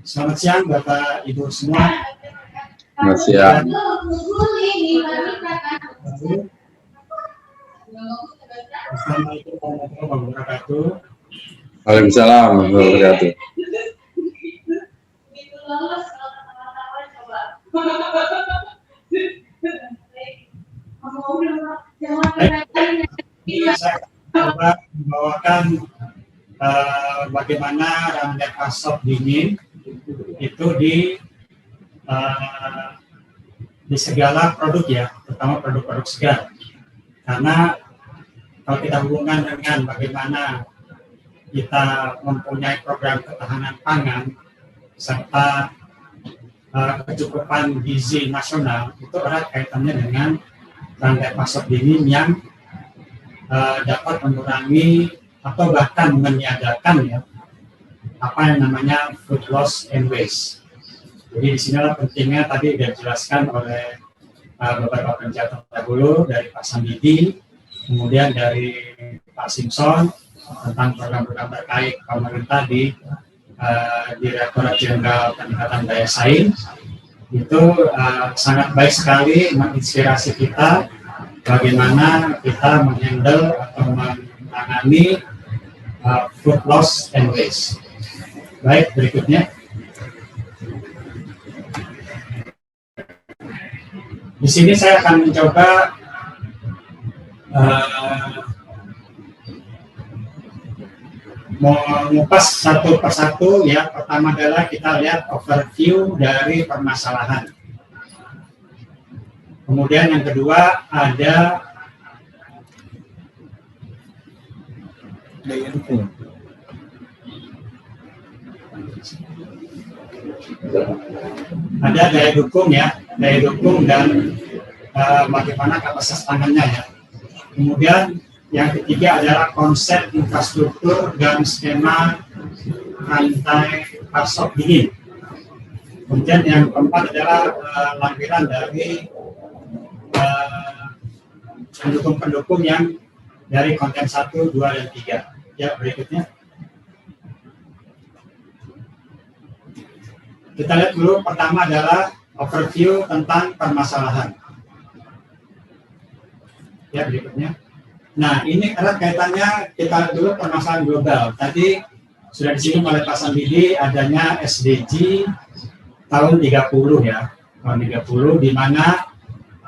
Selamat siang Bapak Ibu semua. Selamat siang. Assalamualaikum warahmatullahi wabarakatuh. Waalaikumsalam warahmatullahi wabarakatuh. Saya coba membawakan bagaimana rantai pasok dingin itu di segala produk ya, terutama produk-produk segar. Karena kalau kita hubungkan dengan bagaimana kita mempunyai program ketahanan pangan serta kecukupan gizi nasional, itu erat kaitannya dengan rantai pasok dingin yang dapat mengurangi atau bahkan meniadakan ya apa yang namanya food loss and waste. Jadi di sinilah pentingnya tadi sudah dijelaskan oleh beberapa penjelasan dahulu dari Pak Sambidi, kemudian dari Pak Simpson tentang program-program terkait pemerintah di Direktorat Jenderal Peningkatan Daya Saing. Itu sangat baik sekali menginspirasi kita bagaimana kita menghandle atau menangani food loss and waste. Baik, berikutnya. Di sini saya akan mencoba mengupas satu persatu ya. Pertama adalah kita lihat overview dari permasalahan. Kemudian yang kedua ada daya dukung. Ada daya dukung ya, daya dukung dan bagaimana kapasitas tangannya ya. Kemudian yang ketiga adalah konsep infrastruktur dan skema rantai pasok dingin. Kemudian yang keempat adalah lampiran dari pendukung-pendukung yang dari konten 1, 2, dan 3. Ya, berikutnya. Kita lihat dulu, pertama adalah overview tentang permasalahan. Ya, berikutnya. Nah, ini erat kaitannya, kita lihat dulu permasalahan global. Tadi sudah disinggung oleh Pak Sambidi adanya SDG tahun 30 ya. Tahun 30 di mana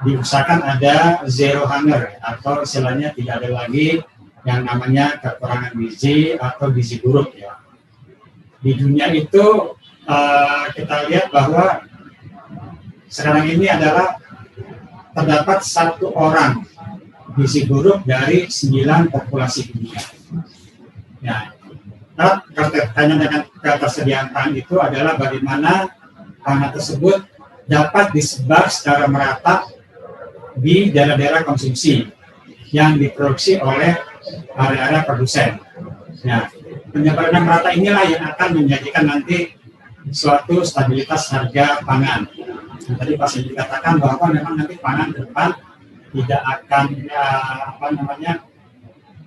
diusahakan ada zero hunger atau istilahnya tidak ada lagi yang namanya kekurangan gizi atau gizi buruk ya. Di dunia itu kita lihat bahwa sekarang ini adalah terdapat 1 orang gizi buruk dari 9 populasi dunia. Ya, kaitannya dengan ketersediaan pangan itu adalah bagaimana pangan tersebut dapat disebar secara merata di daerah-daerah konsumsi yang diproduksi oleh area-area produsen. Nah, penyebaran merata inilah yang akan menjadikan nanti suatu stabilitas harga pangan. Nah, tadi Pak Sindi katakan bahwa memang nanti pangan ke depan tidak akan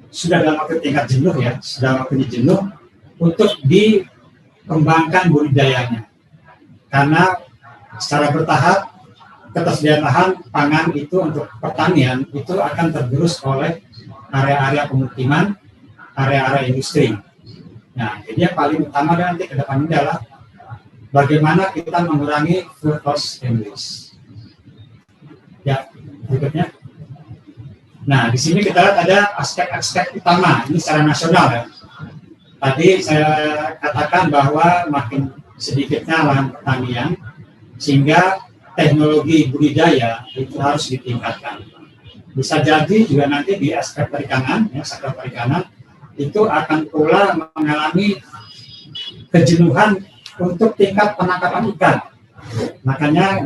sudah dalam waktu tingkat jenuh ya, sudah waktunya jenuh untuk dikembangkan budidayanya. Karena secara bertahap ketersediaan pangan itu untuk pertanian itu akan tergerus oleh area-area pemukiman, area-area industri. Nah, jadi yang paling utama nanti ke depan ini adalah bagaimana kita mengurangi food loss and waste. Ya, berikutnya. Nah, di sini kita lihat ada aspek-aspek utama, ini secara nasional ya. Tadi saya katakan bahwa makin sedikitnya lahan pertanian, sehingga teknologi budidaya itu harus ditingkatkan. Bisa jadi juga nanti di aspek perikanan, ya, sektor perikanan itu akan pula mengalami kejenuhan untuk tingkat penangkapan ikan. Makanya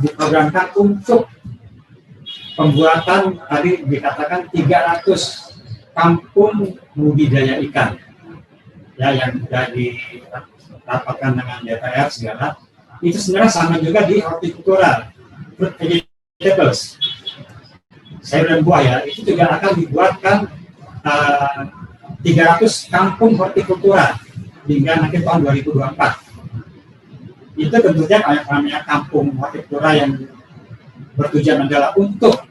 diprogramkan untuk pembuatan tadi dikatakan 300 kampung budidaya ikan. Ya, yang sudah dirapatkan dengan DPR segala. Itu sebenarnya sama juga di hortikultura, fruit vegetables, sayur dan buah ya, itu juga akan dibuatkan 300 kampung hortikultura hingga nanti tahun 2024. Itu tentunya namanya kampung hortikultura yang bertujuan adalah untuk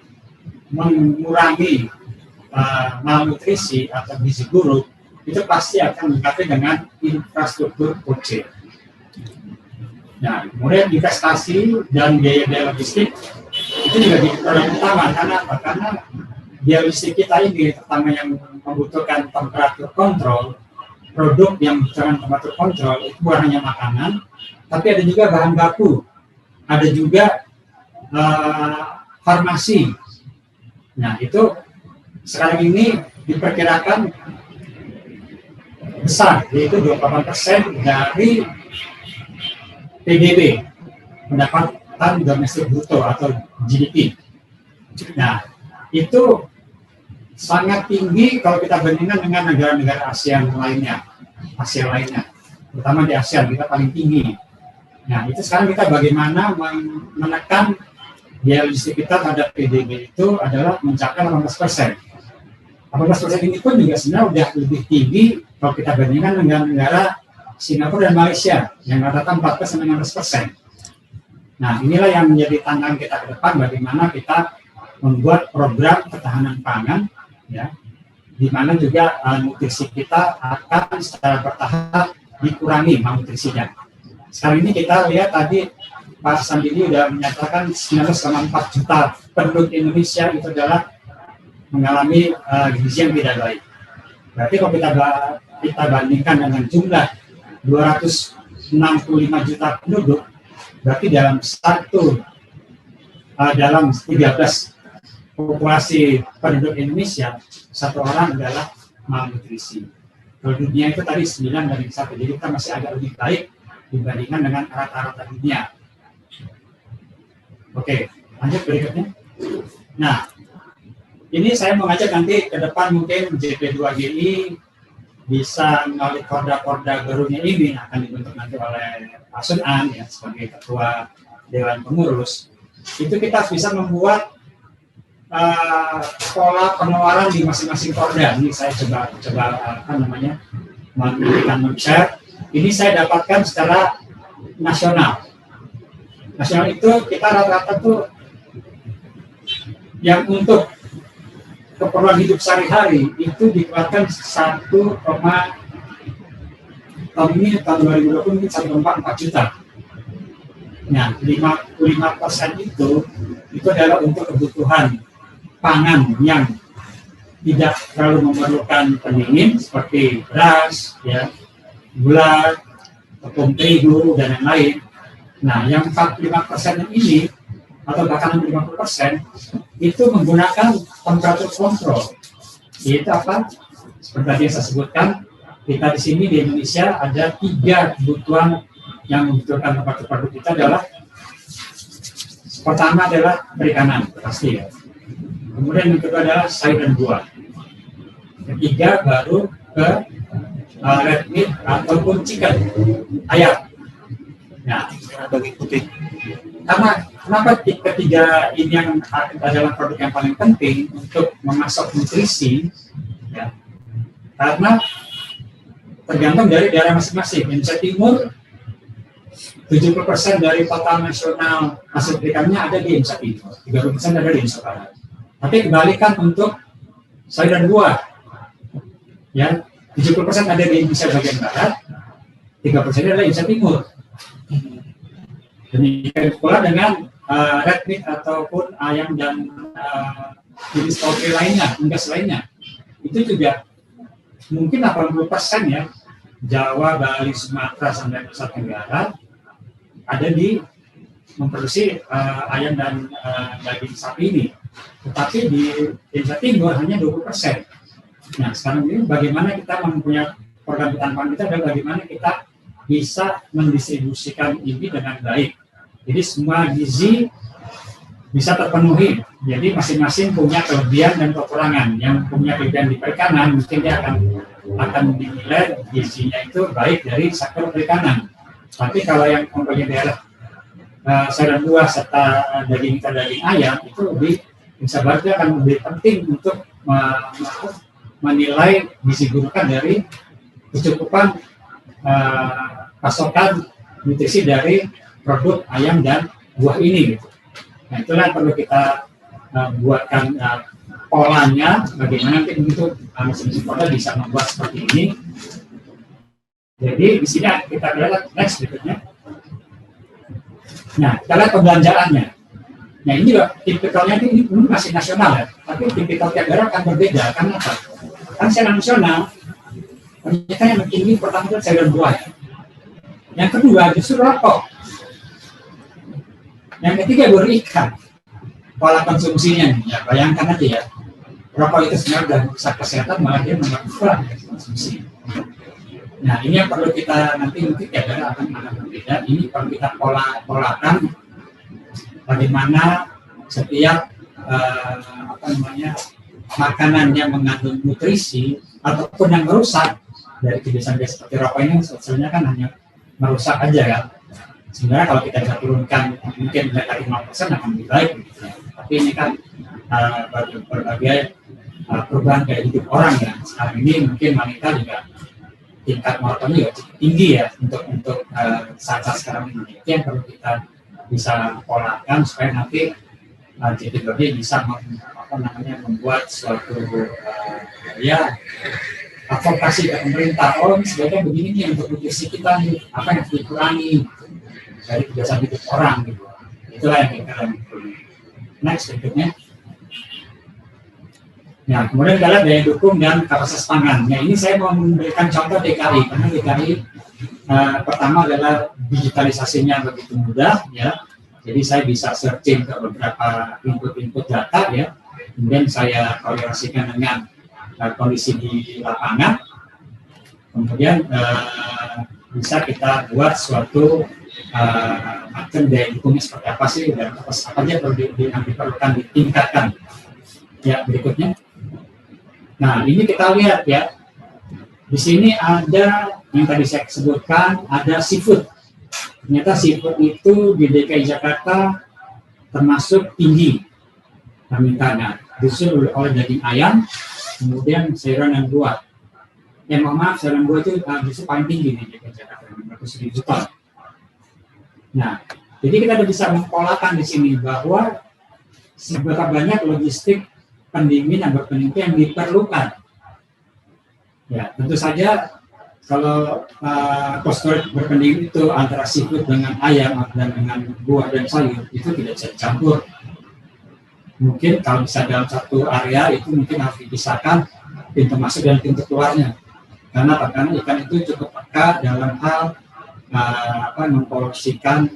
mengurangi malnutrisi atau gizi buruk, itu pasti akan dilengkapi dengan infrastruktur food chain. Nah, kemudian investasi dan biaya logistik itu juga jadi problem utama. Karena apa? Karena biaya logistik kita ini, terutama yang membutuhkan temperatur kontrol, produk yang membutuhkan temperatur kontrol, itu bukan hanya makanan, tapi ada juga bahan baku, ada juga farmasi. Nah, itu sekarang ini diperkirakan besar, yaitu 28% dari PDB, pendapatan domestik bruto atau GDP. Nah, itu sangat tinggi kalau kita bandingkan dengan negara-negara ASEAN lainnya, terutama di ASEAN kita paling tinggi. Nah, itu sekarang kita bagaimana menekan biaya logistik kita terhadap PDB itu adalah mencapai 18%. 18% ini pun juga sebenarnya sudah lebih tinggi kalau kita bandingkan dengan negara Singapura dan Malaysia yang rata-rata 14-15%. Nah, inilah yang menjadi tantangan kita ke depan, bagaimana kita membuat program ketahanan pangan, ya, di mana juga nutrisi kita akan secara bertahap dikurangi malnutrisinya. Sekarang ini kita lihat tadi Pak Sandini sudah menyatakan 19,4 juta penduduk Indonesia itu adalah mengalami gizi yang tidak baik. Berarti kalau kita bandingkan dengan jumlah 265 juta penduduk, berarti dalam 13 populasi penduduk Indonesia, satu orang adalah malnutrisi. Kalau dunia itu tadi 9 dari 1, jadi kita masih agak lebih baik dibandingkan dengan rata-rata dunia. Oke, lanjut berikutnya. Nah, ini saya mengajak nanti ke depan mungkin JP2GI bisa melalui Porda Garunya ini akan dibentuk nanti oleh Pak Sunan ya sebagai ketua Dewan Pengurus. Itu kita bisa membuat pola pengeluaran di masing-masing Porda. Ini saya coba memberikan share. Ini saya dapatkan secara nasional. Nasional itu kita rata-rata tuh yang untuk keperluan hidup sehari-hari itu dikeluarkan tahun 2020 ini 1,4 juta. Nah, 55% itu adalah untuk kebutuhan pangan yang tidak terlalu memerlukan pendingin seperti beras, ya, gula, tepung terigu dan lain-lain. Nah, yang 45% ini atau bahkan 50% itu menggunakan temperatur kontrol. Itu apa? Seperti yang saya sebutkan, kita di sini di Indonesia ada 3 kebutuhan yang membutuhkan temperatur produk kita adalah pertama adalah perikanan, pasti ya. Kemudian yang kedua adalah sayur dan buah. Ketiga baru ke red meat ataupun chicken, ayam. Nah, daging putih. Karena kenapa ketiga ini yang adalah produk yang paling penting untuk memasok nutrisi, ya, karena tergantung dari daerah masing-masing. Indonesia Timur 70% dari total nasional hasil perikanannya ada di Indonesia Timur, 30% ada di Indonesia Barat. Tapi kebalikan untuk sayur dan buah, ya 70% ada di Indonesia bagian Barat, 3% ada di Indonesia Timur. Demikian pula dengan red meat ataupun ayam dan jenis poultry lainnya, unggas lainnya. Itu juga mungkin 80% ya, Jawa, Bali, Sumatera, sampai Nusa Tenggara ada di memproduksi ayam dan daging sapi ini. Tetapi di Indonesia Timur hanya 20%. Nah, sekarang ini bagaimana kita mempunyai program ketahanan pangan kita adalah bagaimana kita bisa mendistribusikan ini dengan baik. Jadi semua gizi bisa terpenuhi. Jadi masing-masing punya kelebihan dan kekurangan. Yang punya kelebihan di perikanan mungkin dia akan dinilai gizinya itu baik dari sektor perikanan. Tapi kalau yang mempunyai daerah sayur dan buah serta daging ayam itu bisa berarti akan lebih penting untuk menilai gizi gurukan dari kecukupan pasokan nutrisi dari produk ayam dan buah ini gitu. Nah itulah yang perlu kita buatkan polanya bagaimana nanti untuk mesin pola bisa membuat seperti ini. Jadi di sini kita lihat next berikutnya. Nah kita lihat pembelanjaannya. Nah ini juga tipikalnya ini masih nasional ya, tapi tipikal tiap daerah akan berbeda. Karena apa? Kan secara nasional ternyata yang tinggi pertama itu sayur buah. Yang kedua justru rokok. Yang ketiga baru ikan. Pola konsumsinya, ya bayangkan aja ya. Rokok itu sebenarnya sudah rusak kesehatan, malah dia mengurangi konsumsi. Nah ini yang perlu kita nanti mungkin tiap daerah akan berbeda. Ini perlu kita polakan bagaimana setiap makanan yang mengandung nutrisi ataupun yang merusak dari kebiasaan seperti rokok ini sebenarnya kan hanya merusak aja kan. Sebenarnya kalau kita bisa turunkan mungkin mencapai 5% akan lebih baik gitu ya. Tapi ini kan berbagai perubahan gaya hidup orang ya. Sekarang ini mungkin wanita juga tingkat monotonnya juga cukup tinggi ya untuk saat-saat sekarang ini. Itu yang perlu kita bisa polakan supaya nanti JPBD bisa membuat suatu advokasi ke pemerintah. Oh ini sebaiknya begini nih untuk nutrisi kita nih, apa yang harus dikurangi dari kebiasaan hidup orang gitu. Itulah yang kita lakukan. Next berikutnya. Nah kemudian kita lihat daya dukung dan kapasitas pangan. Nah ini saya mau memberikan contoh DKI karena DKI pertama adalah digitalisasinya begitu mudah ya. Jadi saya bisa searching ke beberapa input data ya. Kemudian saya korelasikan dengan kondisi di lapangan. Kemudian bisa kita buat suatu macam daya dukungnya seperti apa sih dan apa saja yang diperlukan ditingkatkan. Ya berikutnya. Nah ini kita lihat ya. Di sini ada yang tadi saya sebutkan, ada seafood. Ternyata seafood itu di DKI Jakarta termasuk tinggi permintaannya. Disusul oleh daging ayam, kemudian sayuran dan buah. Mohon maaf, sayuran buah itu justru paling tinggi di DKI Jakarta, 500.000 ton. Nah, jadi kita bisa mempolakan di sini bahwa seberapa banyak logistik pendingin dan berpendingin yang diperlukan. Ya, tentu saja kalau cost storage berpendingin itu antara seafood dengan ayam dan dengan buah dan sayur itu tidak bisa dicampur. Mungkin kalau bisa dalam satu area itu mungkin harus dipisahkan pintu masuk dan pintu keluarnya. Karena ikan itu cukup peka dalam hal memporsikan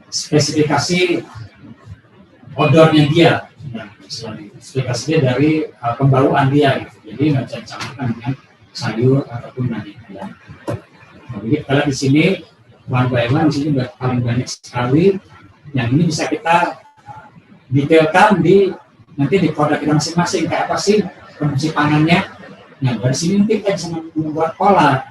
spesifikasi odornya dia. Nah, spesifikasi dia dari pembauan dia gitu. Jadi nggak bisa dicampurkan dengan sayur ataupun daging ayam. Nah, jadi kalau di sini one by one di sini paling banyak sekali. Yang ini bisa kita detailkan nanti di produk kita masing-masing kayak apa sih produksi pangannya. Nah dari sini nanti kita bisa membuat pola.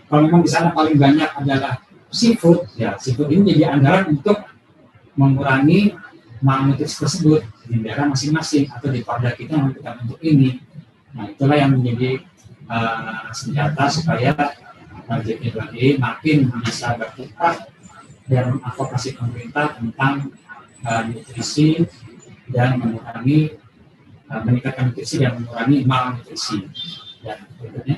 Kalau memang di sana paling banyak adalah seafood, ya seafood ini jadi andalan untuk mengurangi malnutrisi tersebut di daerah masing-masing atau di produk kita yang kita bentuk ini. Nah itulah yang menjadi senjata supaya JPBD makin bisa berkiprah dan advokasi pemerintah tentang nutrisi dan meningkatkan nutrisi dan mengurangi malnutrisi. Dan berikutnya.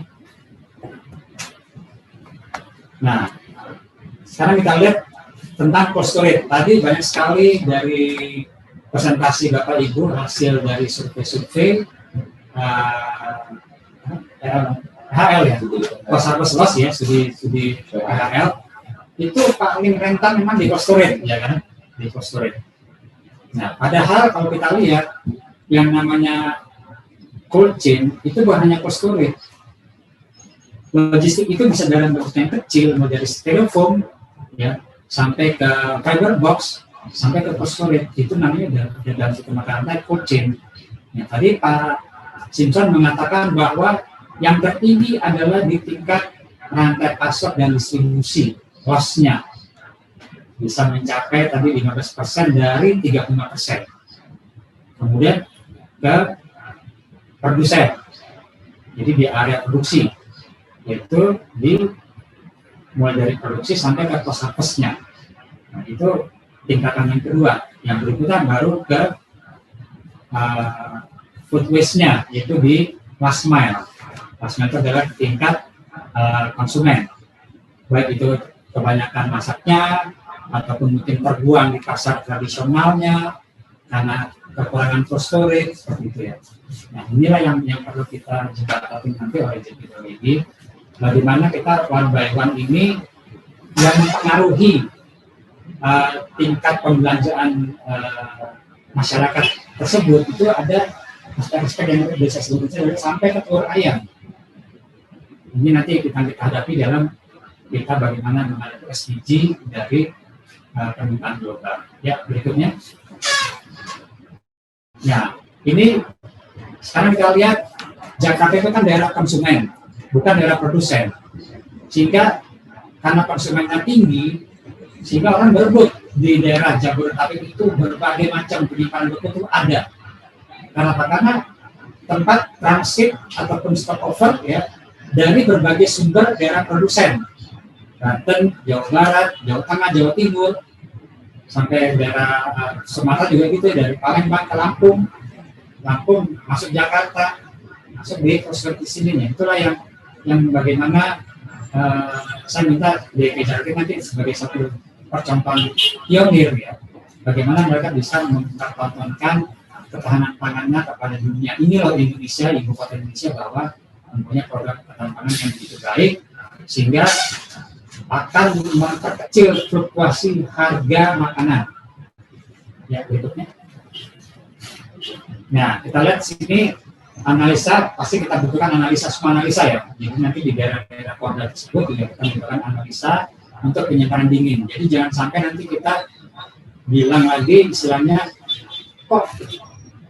Nah, sekarang kita lihat tentang cost storage. Tadi banyak sekali dari presentasi Bapak Ibu hasil dari survei-survei HL ya, cost harvest loss ya, studi HL itu paling rentan memang di cost storage ya kan, di cost storage. Nah, padahal kalau kita lihat yang namanya cold chain itu bukan hanya cost storage. Logistik itu bisa dalam bentuk yang kecil, mulai dari styrofoam ya sampai ke fiber box sampai ke cold storage. Itu namanya dalam satu makanan cold chain. Ya, tadi Pak Simpson mengatakan bahwa yang tertinggi adalah di tingkat rantai pasok dan distribusi, loss-nya bisa mencapai tadi 15% dari 35%. Kemudian ke produsen, jadi di area produksi. yaitu mulai dari produksi sampai ke post harvest-nya. Nah, itu tingkatan yang kedua. Yang berikutnya baru ke food waste-nya, yaitu di last mile. Last mile itu adalah tingkat konsumen, baik itu kebanyakan masaknya ataupun mungkin terbuang di pasar tradisionalnya karena kekurangan cold storage seperti itu ya. Nah, inilah yang perlu kita jembatani nanti oleh JPWD, bagaimana kita one by one ini yang mempengaruhi tingkat pembelanjaan masyarakat tersebut. Itu ada aspek-aspek yang bisa sebutnya sampai ke telur ayam. Ini nanti kita hadapi dalam kita bagaimana menghadapi SDG dari permintaan global. Ya, berikutnya. Ya, ini sekarang kita lihat Jakarta itu kan daerah konsumen, bukan daerah produsen. Sehingga karena konsumennya tinggi, sehingga orang berebut di daerah Jabodetabek itu berbagai macam penyimpanan beku itu ada. Karena apa? Karena tempat transit ataupun stopover ya dari berbagai sumber daerah produsen. Banten, Jawa Barat, Jawa Tengah, Jawa Timur, sampai daerah Sumatera juga gitu, dari Palembang ke Lampung, Lampung masuk Jakarta, masuk di sini nih. Itulah yang bagaimana saya minta DKI Jakarta nanti sebagai satu percontohan pionir ya, bagaimana mereka bisa mempertontonkan ketahanan pangannya kepada dunia. Ini loh Indonesia, ibu kota Indonesia, bahwa mempunyai program ketahanan pangan yang begitu baik sehingga akan memperkecil fluktuasi harga makanan. Ya, berikutnya. Nah, kita lihat sini analisa, pasti kita butuhkan semua analisa ya. Jadi nanti di daerah-daerah Polda tersebut juga kita butuhkan analisa untuk penyimpanan dingin. Jadi jangan sampai nanti kita bilang lagi istilahnya, kok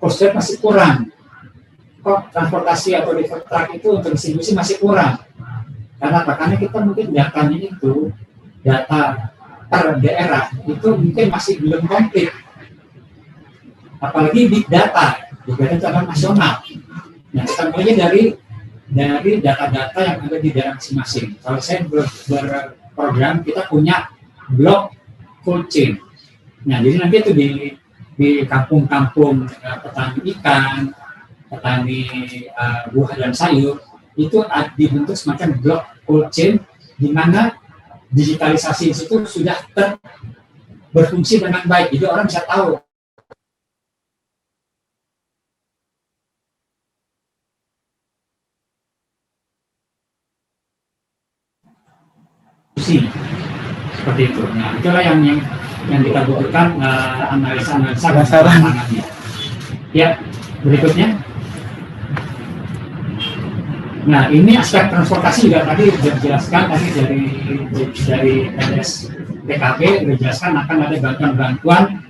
cost masih kurang, kok transportasi atau di truck itu untuk distribusi masih kurang. Karena apa? Karena kita mungkin datanya itu, data per daerah itu mungkin masih belum komplit. Apalagi big data, juga itu adalah nasional. Nah, kita mulai dari data-data yang ada di daerah masing-masing. Kalau saya berprogram, kita punya blok cold chain. Nah, jadi nanti itu di kampung-kampung petani ikan, petani buah dan sayur, itu dibentuk semacam blok cold chain di mana digitalisasi itu sudah berfungsi dengan baik. Jadi orang bisa tahu seperti itu. Nah, itulah yang kita butuhkan analisa pangannya. Ya, berikutnya. Nah, ini aspek transportasi juga tadi sudah dijelaskan tadi dari LS PKB dijelaskan akan ada bantuan-bantuan.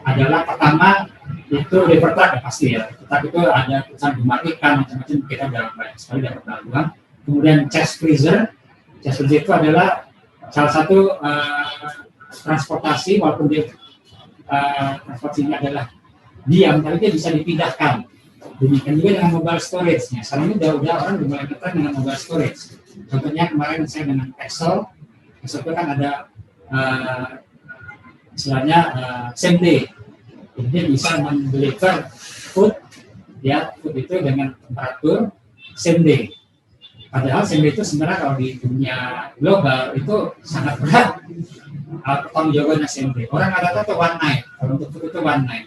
Adalah pertama itu river truck ya pasti ya. Truck itu ada perusahaan ikan macam-macam, kita banyak sekali dapat bantuan. Kemudian chest freezer itu adalah salah satu transportasi, walaupun dia transportasinya adalah diam, tapi dia bisa dipindahkan. Demikian juga dengan mobile storage-nya. Sekarang ini udah orang mulai ngetren dengan mobile storage. Contohnya kemarin saya dengan Excel itu kan ada istilahnya same day. Jadi dia bisa mendeliver food itu dengan temperatur same day. Padahal same day itu sebenarnya kalau di dunia global itu sangat berat. Pertanggung jawabannya same day. Orang rata-rata one night. Kalau untuk food itu one night.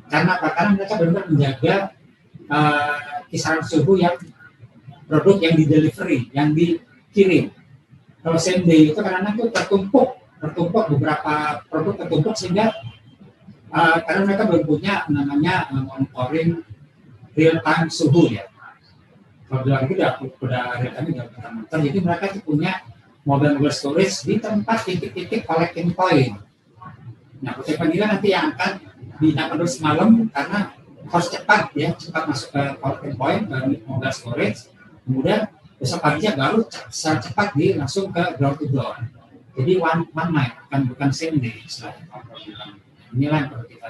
Karena apa? Karena mereka benar-benar menjaga kisaran suhu yang produk yang di delivery, yang dikirim. Kalau same day itu karena itu tertumpuk beberapa produk tertumpuk sehingga karena mereka belum punya namanya monitoring real time suhu ya. Kalau bilang itu udah real time udah monitor, jadi mereka itu punya mobile storage di tempat titik-titik collecting point. Nah, pengiriman nanti yang akan didapat terus malam karena harus cepat masuk ke collecting point ke mobile storage, kemudian besok paginya baru cepat langsung ke ground to door. Jadi one night, bukan same day istilahnya. Inilah yang perlu kita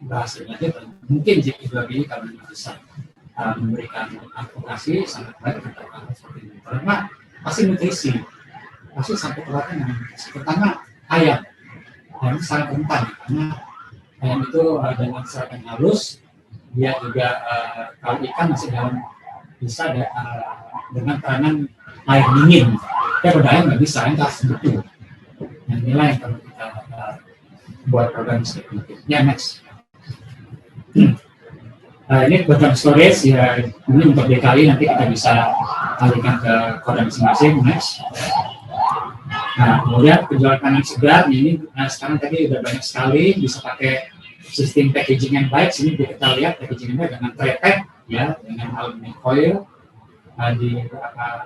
bahas lebih lanjut. Mungkin JP2B kalau bisa memberikan advokasi sangat baik untuk seperti ini. Karena pasti nutrisi, pasti sampai keluarnya dengan nutrisi. Pertama ayam sangat rentan karena ayam itu dengan serat yang halus, dia juga kalau ikan masih dalam bisa dengan tekanan air dingin. Ya pada ayam nggak bisa, yang harus betul. Yang inilah yang perlu kita buat program seperti itu. Ya next. Ini program storage ya, ini untuk DKI nanti kita bisa alihkan ke kodam masing-masing. Next. Nah, kemudian penjual makanan segar ini sekarang tadi udah banyak sekali bisa pakai sistem packaging yang baik. Sini kita lihat packagingnya dengan tray pack ya, dengan aluminium foil, di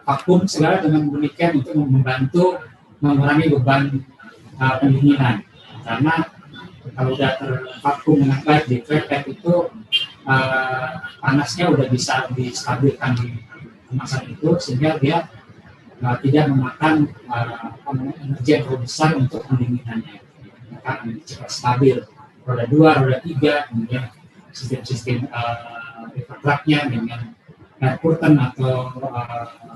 vakum segala dengan demikian untuk membantu mengurangi beban pendinginan. Karena kalau udah tervakum dengan baik di tray pack itu panasnya udah bisa distabilkan di kemasan itu sehingga dia tidak memakan energi yang terlalu besar untuk pendinginannya, maka akan cepat stabil. Roda 2, roda 3, kemudian sistem-sistem truknya dengan air curtain atau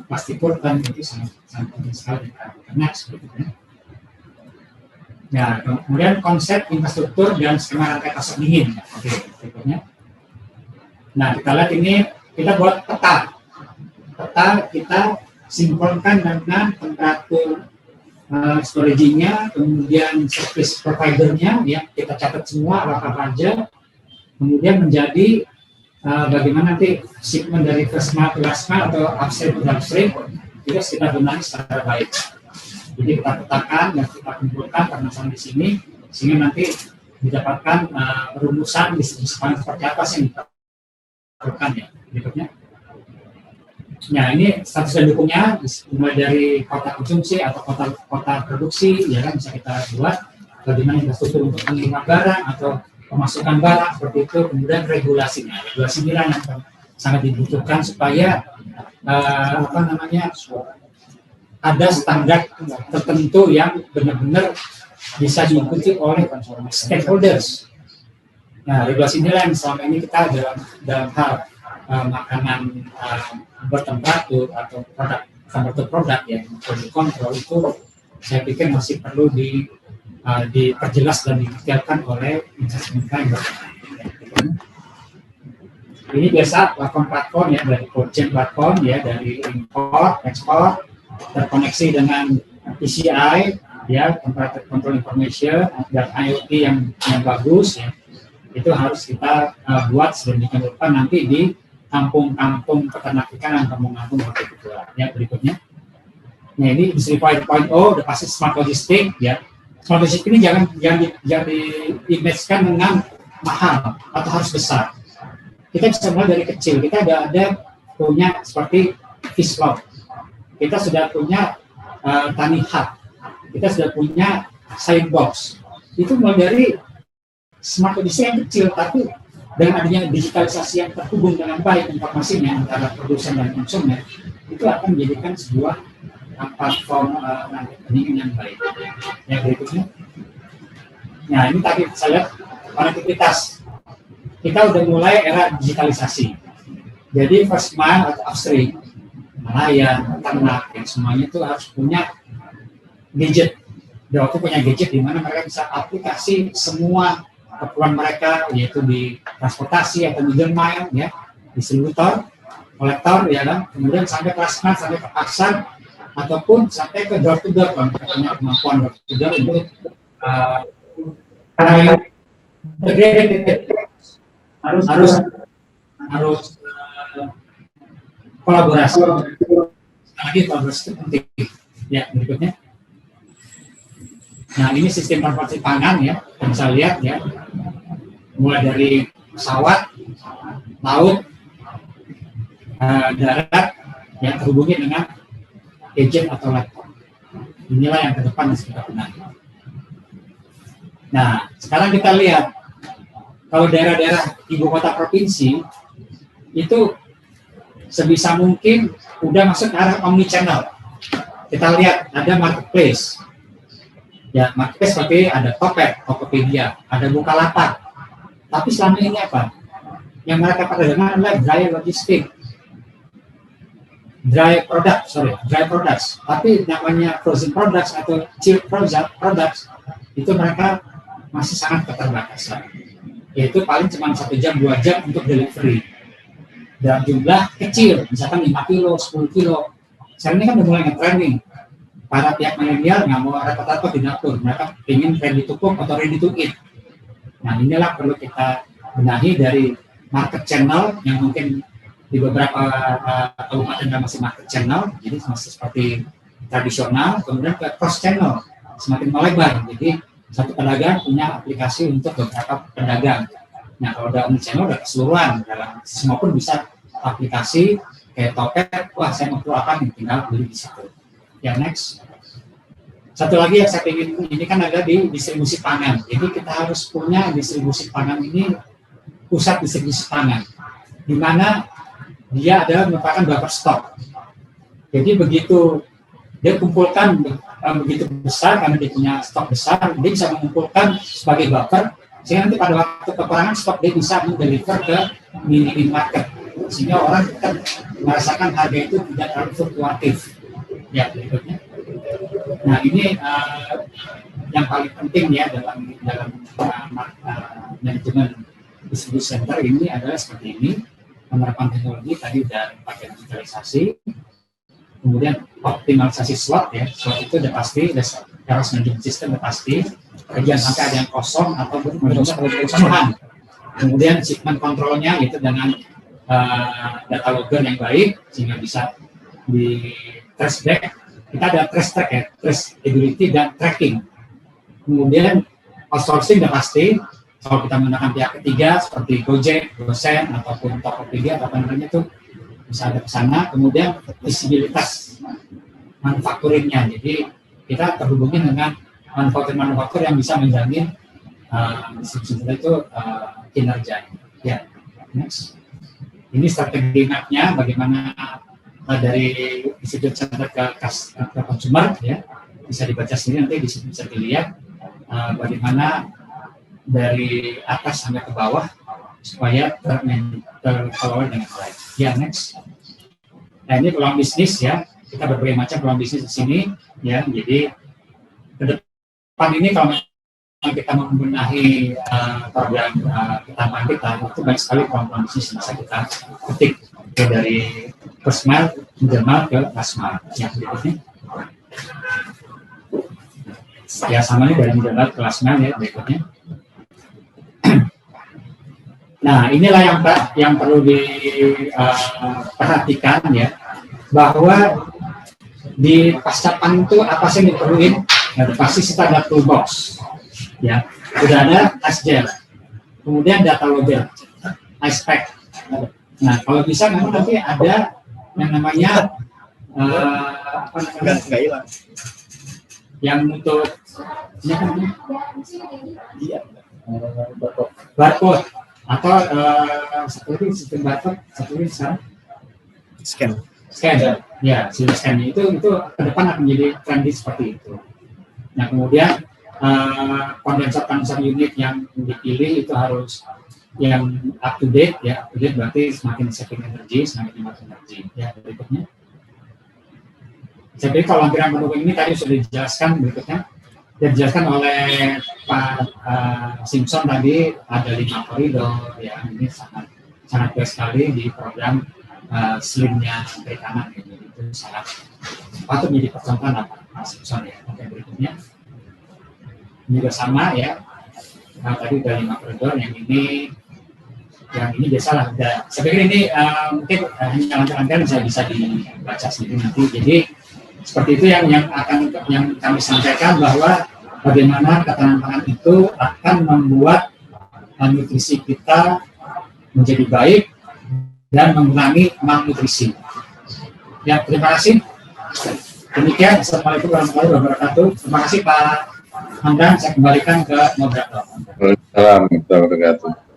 plastik curtain itu sangat penting sekali karena seperti itu. Ya, kemudian konsep infrastruktur dan skema rantai pasok dingin. Oke, berikutnya. Nah, kita lihat ini, kita buat peta. Peta kita sinkronkan dengan temperatur storage-nya, kemudian service provider-nya, ya, kita catat semua apa aja, kemudian menjadi bagaimana nanti shipment dari first mile to last mile atau upstream to downstream, itu kita benahi secara baik. Jadi kita petakan dan kita kumpulkan permasalahan di sini, sehingga nanti didapatkan rumusan distribusi pangan seperti apa sih yang diperlukan ya. Berikutnya. Nah ini status dan dukungnya mulai dari kota konsumsi atau kota produksi ya kan bisa kita buat bagaimana infrastruktur untuk pengiriman barang atau pemasukan barang seperti itu, kemudian regulasinya yang sangat dibutuhkan supaya ada standar tertentu yang benar-benar bisa diikuti oleh stakeholders. Nah regulasi inilah yang selama ini kita dalam hal makanan bertemperatur atau produk yang perlu kontrol itu saya pikir masih perlu diperjelas dan didetailkan oleh instansi yang berkaitan. Ini biasa platform ya dari cold chain platform ya, dari import, ekspor, terkoneksi dengan PCI ya, temperature control information dan IoT yang bagus ya. Itu harus kita buat sedemikian rupa nanti di kampung-kampung peternak ikan dan kampung-kampung hortikultura. Ya, berikutnya. Nah, ini industri 5.0 udah pasti smart logistik ya. Smart logistik ini jangan di-image-kan dengan mahal atau harus besar. Kita bisa mulai dari kecil. Kita ada punya seperti fish lab. Kita sudah punya tani hub. Kita sudah punya science box. Itu mulai dari smart logistik yang kecil, tapi dengan adanya digitalisasi yang terhubung dengan baik informasinya antara produsen dan konsumen, itu akan menjadikan sebuah platform pendingin yang baik. Yang berikutnya, nah ini tadi saya lihat konektivitas. Kita udah mulai era digitalisasi. Jadi first mile atau upstream, nelayan, ternak, yang semuanya itu harus punya gadget. Dan waktu punya gadget di mana mereka bisa aplikasi semua keperluan mereka, yaitu di transportasi atau middle mile ya, distributor, kolektor ya kan, kemudian sampai ke last mile, sampai ke pasar ataupun sampai ke door to door kalau mereka punya kemampuan door to door untuk harus kolaborasi. Lagi kolaborasi itu penting. Ya, berikutnya. Nah, ini sistem transportasi pangan ya, yang bisa lihat ya, mulai dari pesawat, laut, darat, yang terhubungi dengan gadget atau laptop. Inilah yang ke depan harus kita benahi. Nah, sekarang kita lihat, kalau daerah-daerah ibu kota provinsi, itu sebisa mungkin udah masuk ke arah omnichannel. Kita lihat, ada marketplace. Ya, marketplace seperti ada Topet, Tokopedia, ada Bukalapak. Tapi selama ini apa? Yang mereka pakai dengan adalah gaya logistik. dry products. Tapi namanya frozen products atau chilled products itu mereka masih sangat keterbatasan. Yaitu paling cuma 1 jam, 2 jam untuk delivery. Dan jumlah kecil, misalkan 5 kilo, 10 kilo. Sekarang ini kan udah mulai nge-trending. Para pihak milenial nggak mau repot-repot di dapur. Mereka ingin ready to cook atau ready to eat. Nah, inilah perlu kita benahi dari market channel yang mungkin di beberapa kabupaten masih market channel, jadi masih seperti tradisional, kemudian ke cross channel semakin melebar. Jadi satu pedagang punya aplikasi untuk beberapa pedagang. Nah, kalau udah omni channel udah keseluruhan, dalam semua pun bisa aplikasi kayak Tokped. Wah, saya mau apa nih, tinggal beli di situ. Yang next. Satu lagi yang saya ingin, ini kan ada di distribusi pangan. Jadi kita harus punya distribusi pangan ini, pusat distribusi pangan, di mana dia adalah merupakan buffer stock. Jadi begitu dia kumpulkan begitu besar, karena dia punya stok besar, dia bisa mengumpulkan sebagai buffer, sehingga nanti pada waktu kekurangan stok dia bisa mendeliver ke mini market, sehingga orang tetap merasakan harga itu tidak terlalu fluktuatif. Ya, berikutnya. Nah, ini yang paling penting ya dalam manajemen distribusi center ini adalah seperti ini. Penerapan teknologi tadi udah pakai digitalisasi, kemudian optimalisasi slot ya, slot itu udah pasti, harus management system udah pasti, jangan sampai ada yang kosong atau kerusakan. Kemudian shipment kontrolnya itu dengan data logger yang baik sehingga bisa di trace back. Kita ada trace track ya, traceability dan tracking. Kemudian outsourcing udah pasti. Kalau kita menggunakan pihak ketiga seperti Gojek, Gosen, ataupun Tokopedia, apa namanya itu bisa ada ke sana. Kemudian visibilitas manufakturingnya. Jadi kita terhubungin dengan manufaktur yang bisa menjamin distribusi itu kinerjanya. Ya, next. Ini strategi map-nya bagaimana dari distribusi center ke consumer ya, bisa dibaca sendiri, nanti di situ bisa dilihat bagaimana dari atas sampai ke bawah supaya terkelola dengan baik. Ya, next. Nah, ini peluang bisnis ya. Kita berbagai macam peluang bisnis di sini ya. Jadi ke depan ini kalau kita membenahi program pertambahan kita, itu banyak sekali peluang bisnis yang bisa kita ketik dari first mile, middle mile ke last mile. Ya, berikutnya. Ya, sama nih dari middle mile ke last mile ya, berikutnya. Nah, inilah yang perlu diperhatikan ya, bahwa di pasca panen itu apa sih yang diperluin? Nah, pasti kita ada toolbox, ya, sudah ada ice gel, kemudian data logger, ice pack. Nah, kalau bisa memang nanti ada yang namanya apa namanya? Nggak hilang. Yang untuk barcode. Atau satu lagi sistem barcode, satu lagi scan ya, sistem scan itu ke depan akan menjadi trendy seperti itu. Nah, kemudian kondensor unit yang dipilih itu harus yang up to date ya, up to date berarti semakin saving energi, semakin hemat energi ya. Berikutnya, jadi kalau lampiran pendukung ini tadi sudah dijelaskan, berikutnya dijelaskan oleh Pak Simpson tadi, ada 5 koridor ya, ini sangat baik sekali di program slimnya perikanan ini, itu sangat patut menjadi percontohan Pak Simpson ya. Oke, berikutnya ini juga sama ya. Nah, tadi udah 5 koridor, yang ini biasalah udah. Saya pikir ini mungkin hanya lancar-lancar bisa dibaca sendiri nanti. Jadi seperti itu yang kami sampaikan, bahwa bagaimana ketahanan pangan itu akan membuat nutrisi kita menjadi baik dan mengurangi malnutrisi. Ya, terima kasih. Demikian, assalamualaikum warahmatullahi wabarakatuh. Terima kasih Pak Hamdan, saya kembalikan ke moderator. Waalaikumsalam warahmatullahi wabarakatuh.